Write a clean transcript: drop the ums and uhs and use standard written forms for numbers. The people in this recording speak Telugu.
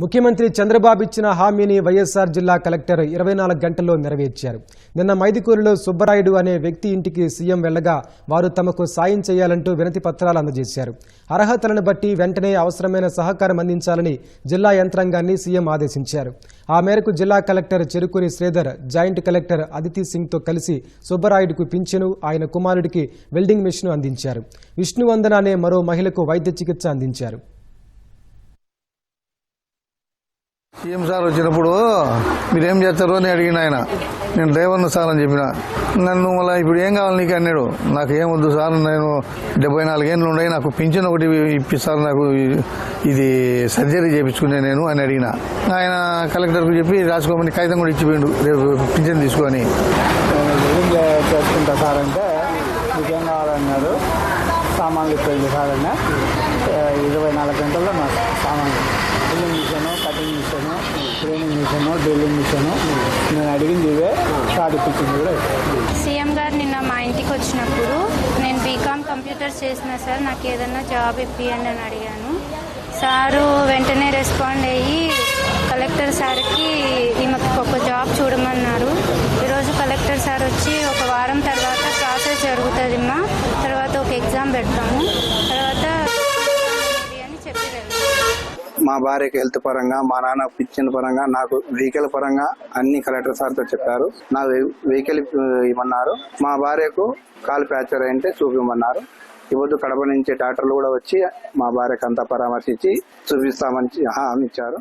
ముఖ్యమంత్రి చంద్రబాబు ఇచ్చిన హామీని వైఎస్ఆర్ జిల్లా కలెక్టర్ 24 గంటల్లో నెరవేర్చారు. నిన్న మైదుకూరులో సుబ్బరాయుడు అనే వ్యక్తి ఇంటికి సీఎం వెళ్లగా వారు తమకు సాయం చేయాలంటూ వినతి పత్రాలు అందజేశారు. అర్హతలను బట్టి వెంటనే అవసరమైన సహకారం అందించాలని జిల్లా యంత్రాంగాన్ని సీఎం ఆదేశించారు. ఆ మేరకు జిల్లా కలెక్టర్ చెరుకుని శ్రీధర్ జాయింట్ కలెక్టర్ అదితి సింగ్తో కలిసి సుబ్బరాయుడుకు పింఛను, ఆయన కుమారుడికి వెల్డింగ్ మిషన్ అందించారు. విష్ణువందన అనే మరో మహిళకు వైద్య చికిత్స అందించారు. సీఎం సార్ వచ్చినప్పుడు మీరేం చేస్తారో అని అడిగిన ఆయన. నేను డ్రైవర్ను సార్ అని చెప్పిన. నన్ను మళ్ళీ ఇప్పుడు ఏం కావాలి నీకు అన్నాడు. నాకు ఏమొద్దు సార్, నేను 74 ఏళ్ళు ఉన్నాయి, నాకు పింఛన్ ఒకటి ఇప్పిస్తారు, నాకు ఇది సర్జరీ చేయించుకునే నేను అని అడిగిన. ఆయన కలెక్టర్కు చెప్పి రాసుకోమని కాగితం కూడా ఇచ్చిపోయిండు, రేపు పింఛన్ తీసుకొని. చేసుకుంటా సార్ అంటే మీకేం కావాలన్నారు. సామాన్లు ఇప్పింది సార్ అన్న 24 గంటల్లో నా సామాన్లు drilling machine, cutting machine, training machine, drilling machine నేను అడిగింది ఇవే. షార్ట్ ఇప్పించింది కూడా. సీఎం గారు నిన్న మా ఇంటికి వచ్చినప్పుడు నేను బీకామ్ కంప్యూటర్స్ చేసిన సార్, నాకు ఏదన్నా జాబ్ ఇప్పియండి అని అడిగాను. సారు వెంటనే రెస్పాండ్ అయ్యి కలెక్టర్ సార్కి ఈమెకు ఒక జాబ్ చూడమన్నారు. ఈరోజు కలెక్టర్ సార్ వచ్చి ఒక వారం తర్వాత ప్రాసెస్ జరుగుతుందిమ్మా, తర్వాత ఒక ఎగ్జామ్ పెడతాము, తర్వాత అని చెప్పి మా భార్యకి హెల్త్ పరంగా, మా నాన్న పింఛన్ పరంగా, నాకు వెహికల్ పరంగా అన్ని కలెక్టర్ సార్తో చెప్పారు. నా వెహికల్ ఇవ్వమన్నారు. మా భార్యకు కాలు ఫ్రాక్చర్ అయితే చూపిమన్నారు. ఇవ్వద్దు, కడప నుంచి డాక్టర్లు కూడా వచ్చి మా భార్యకు అంతా పరామర్శించి చూపిస్తామని హామీ ఇచ్చారు.